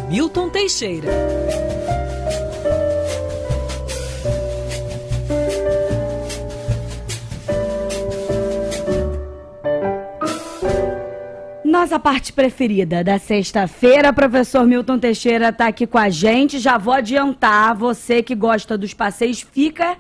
Milton Teixeira. Nossa parte preferida da sexta-feira, professor Milton Teixeira está aqui com a gente. Já vou adiantar, você que gosta dos passeios, fica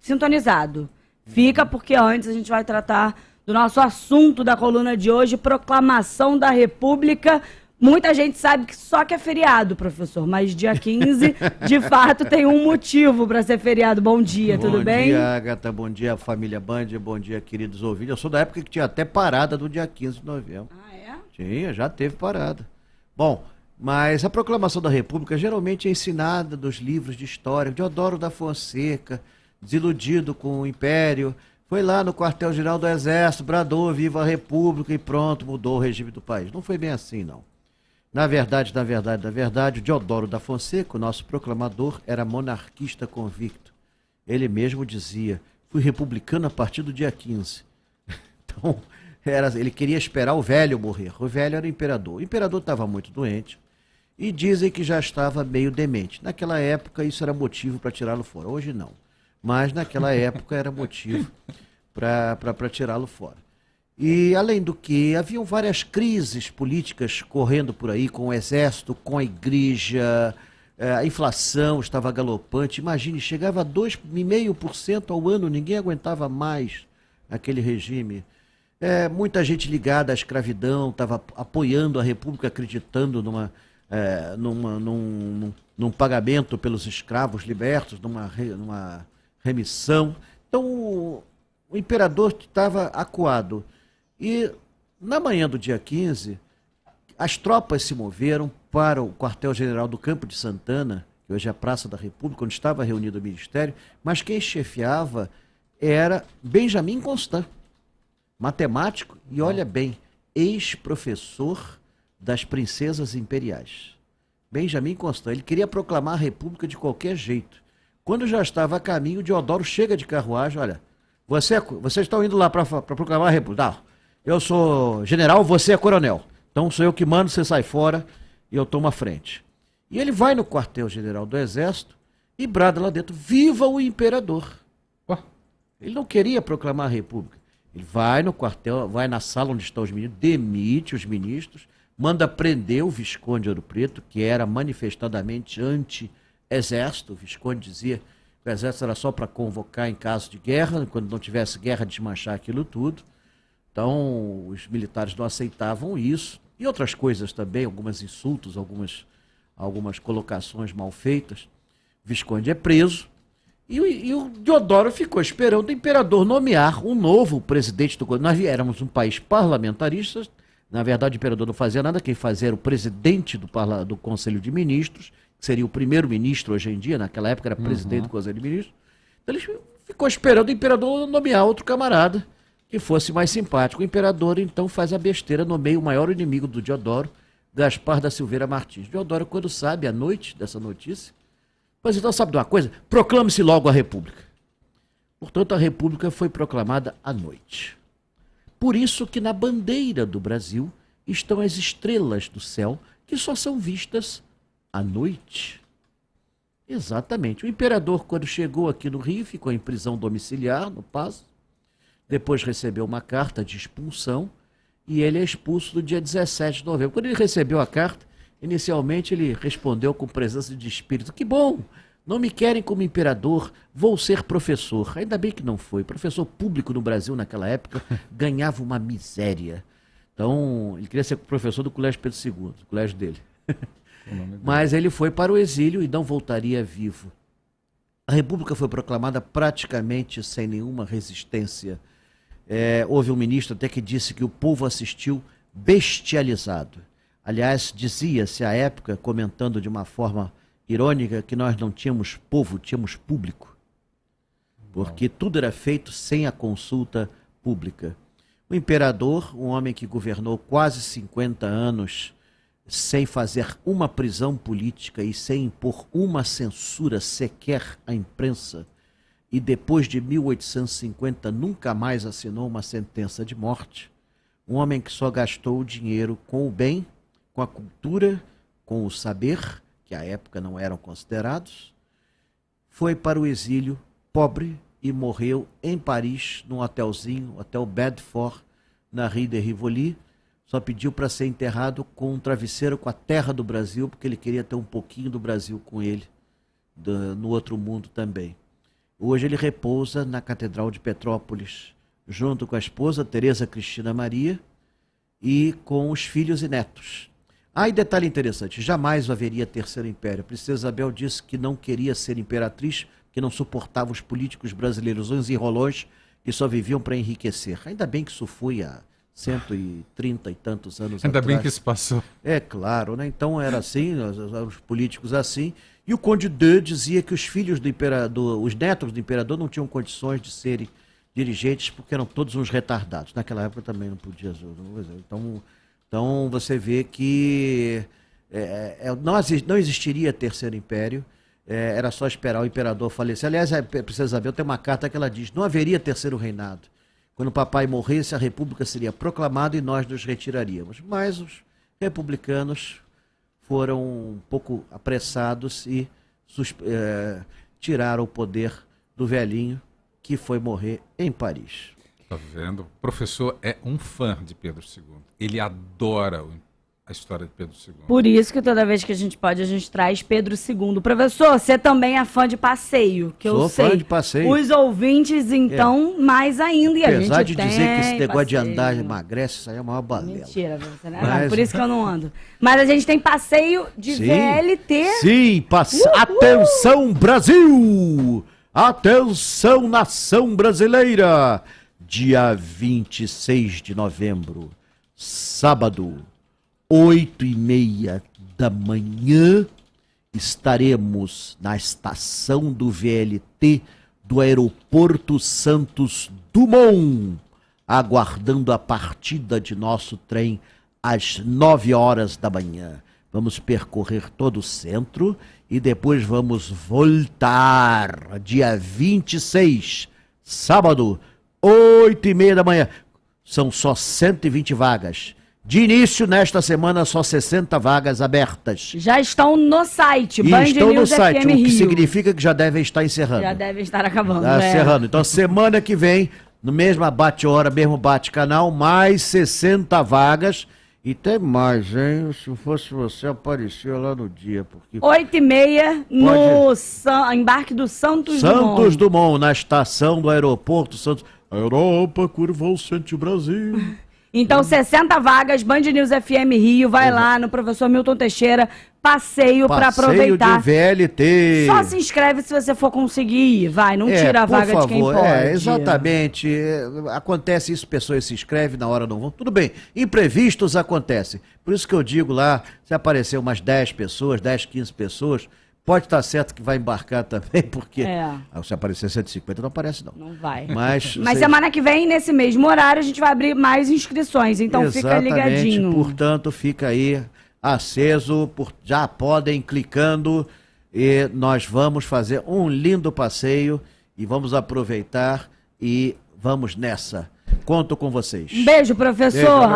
sintonizado. Fica porque antes a gente vai tratar do nosso assunto da coluna de hoje, Proclamação da República. Muita gente sabe que só que é feriado, professor, mas dia 15, de fato, tem um motivo para ser feriado. Bom dia, tudo bem? Bom dia, Agatha, bom dia, família Band, bom dia, queridos ouvintes. Eu sou da época que tinha até parada do dia 15 de novembro. Ah, é? Tinha, já teve parada. Bom, mas a Proclamação da República geralmente é ensinada dos livros de história. Deodoro da Fonseca, desiludido com o Império, foi lá no quartel-general do Exército, bradou, viva a República e pronto, mudou o regime do país. Não foi bem assim, não. Na verdade, o Deodoro da Fonseca, o nosso proclamador, era monarquista convicto. Ele mesmo dizia, fui republicano a partir do dia 15. Então, ele queria esperar o velho morrer. O velho era o imperador. O imperador estava muito doente e dizem que já estava meio demente. Naquela época, isso era motivo para tirá-lo fora. Hoje não. Mas naquela época era motivo para tirá-lo fora. E, além do que, haviam várias crises políticas correndo por aí, com o exército, com a igreja, a inflação estava galopante. Imagine, chegava a 2,5% ao ano, ninguém aguentava mais aquele regime. Muita gente ligada à escravidão, estava apoiando a República, acreditando num pagamento pelos escravos libertos, numa remissão. Então, o imperador estava acuado. E na manhã do dia 15, as tropas se moveram para o quartel-general do Campo de Santana, que hoje é a Praça da República, onde estava reunido o ministério, mas quem chefiava era Benjamin Constant, matemático e, olha bem, ex-professor das princesas imperiais. Benjamin Constant, ele queria proclamar a República de qualquer jeito. Quando já estava a caminho, Deodoro chega de carruagem, olha, vocês estão indo lá para proclamar a República. Não. Eu sou general, você é coronel. Então sou eu que mando, você sai fora e eu tomo a frente. E ele vai no quartel-general do Exército e brada lá dentro, viva o imperador. Ele não queria proclamar a República. Ele vai no quartel, vai na sala onde estão os ministros, demite os ministros, manda prender o Visconde Ouro Preto, que era manifestadamente anti-exército. O Visconde dizia que o exército era só para convocar em caso de guerra, quando não tivesse guerra, desmanchar aquilo tudo. Então, os militares não aceitavam isso. E outras coisas também, alguns insultos, algumas colocações mal feitas. O Visconde é preso. E o Deodoro ficou esperando o imperador nomear um novo presidente do governo. Nós éramos um país parlamentarista. Na verdade, o imperador não fazia nada. Quem fazia era o presidente do Conselho de Ministros, que seria o primeiro-ministro hoje em dia. Naquela época era presidente do Conselho de Ministros. Então, ele ficou esperando o imperador nomear outro camarada que fosse mais simpático. O imperador, então, faz a besteira, nomeia o maior inimigo do Deodoro, Gaspar da Silveira Martins. Deodoro, quando sabe, à noite dessa notícia, mas então sabe de uma coisa? Proclame-se logo a República. Portanto, a República foi proclamada à noite. Por isso que na bandeira do Brasil estão as estrelas do céu, que só são vistas à noite. Exatamente. O imperador, quando chegou aqui no Rio, ficou em prisão domiciliar, no Paço. Depois recebeu uma carta de expulsão e ele é expulso no dia 17 de novembro. Quando ele recebeu a carta, inicialmente ele respondeu com presença de espírito: que bom, não me querem como imperador, vou ser professor. Ainda bem que não foi. Professor público no Brasil naquela época ganhava uma miséria. Então, ele queria ser professor do Colégio Pedro II, do colégio dele. Mas ele foi para o exílio e não voltaria vivo. A República foi proclamada praticamente sem nenhuma resistência. Houve um ministro até que disse que o povo assistiu bestializado. Aliás, dizia-se à época, comentando de uma forma irônica, que nós não tínhamos povo, tínhamos público. Porque tudo era feito sem a consulta pública. O imperador, um homem que governou quase 50 anos sem fazer uma prisão política e sem impor uma censura sequer à imprensa, e depois de 1850 nunca mais assinou uma sentença de morte. Um homem que só gastou o dinheiro com o bem, com a cultura, com o saber, que à época não eram considerados, foi para o exílio pobre e morreu em Paris, num hotelzinho, Hotel Bedford, na Rue de Rivoli. Só pediu para ser enterrado com um travesseiro com a terra do Brasil, porque ele queria ter um pouquinho do Brasil com ele, no outro mundo também. Hoje ele repousa na Catedral de Petrópolis, junto com a esposa Teresa Cristina Maria e com os filhos e netos. E detalhe interessante, jamais haveria terceiro império. A princesa Isabel disse que não queria ser imperatriz, que não suportava os políticos brasileiros, uns enrolões que só viviam para enriquecer. Ainda bem que isso foi há 130 e tantos anos Ainda atrás. bem que isso passou. É claro, né? Então era assim, os políticos assim. E o Conde de dizia que os filhos do imperador, os netos do imperador não tinham condições de serem dirigentes porque eram todos uns retardados. Naquela época também não podia. Então você vê que não existiria terceiro império, era só esperar o imperador falecer. Aliás, a princesa Isabel tem uma carta que ela diz, não haveria terceiro reinado. Quando o papai morresse, a república seria proclamada e nós nos retiraríamos. Mas os republicanos foram um pouco apressados e tiraram o poder do velhinho que foi morrer em Paris. Tá vendo? O professor é um fã de Pedro II. Ele adora a história de Pedro II. Por isso que toda vez que a gente pode, a gente traz Pedro II. Professor, você também é fã de passeio, que eu sei. Sou fã de passeio. Os ouvintes, então, mais ainda. E apesar a gente de dizer que esse negócio passeio. de andar emagrece, isso aí é a maior balela. Mentira, você não é Mas- nada, por isso que eu não ando. Mas a gente tem passeio de Sim. VLT. Sim, atenção Brasil! Atenção nação brasileira! Dia 26 de novembro, sábado, 8h30 da manhã, estaremos na estação do VLT do Aeroporto Santos Dumont, aguardando a partida de nosso trem às 9 horas da manhã. Vamos percorrer todo o centro e depois vamos voltar dia 26, sábado, 8h30 da manhã. São só 120 vagas. De início, nesta semana, só 60 vagas abertas. Já estão no site, E Band estão no News site, FM o que Rio. significa que já devem estar encerrando. Já deve estar acabando. Tá encerrando. Então, semana que vem, no mesmo bate-hora, mesmo bate-canal, mais 60 vagas. E tem mais, hein? Se fosse você, aparecia lá no dia. Porque 8h30 no embarque do Santos Dumont, na estação do aeroporto Santos. A Europa curva o centro Brasil. Então, 60 vagas, Band News FM Rio, vai lá no professor Milton Teixeira, passeio para aproveitar. De VLT. Só se inscreve se você for conseguir ir, vai, não tira a por vaga favor, de quem pode. Exatamente. Acontece isso, pessoas se inscrevem, na hora não vão. Tudo bem, imprevistos acontecem. Por isso que eu digo lá, se aparecer umas 10 pessoas, 10, 15 pessoas, pode estar certo que vai embarcar também, porque se aparecer 150 não aparece não. Não vai. Mas semana que vem, nesse mesmo horário, a gente vai abrir mais inscrições, então fica ligadinho. Portanto, fica aí aceso, já podem clicando e nós vamos fazer um lindo passeio e vamos aproveitar e vamos nessa. Conto com vocês. Um beijo, professor. Beijo,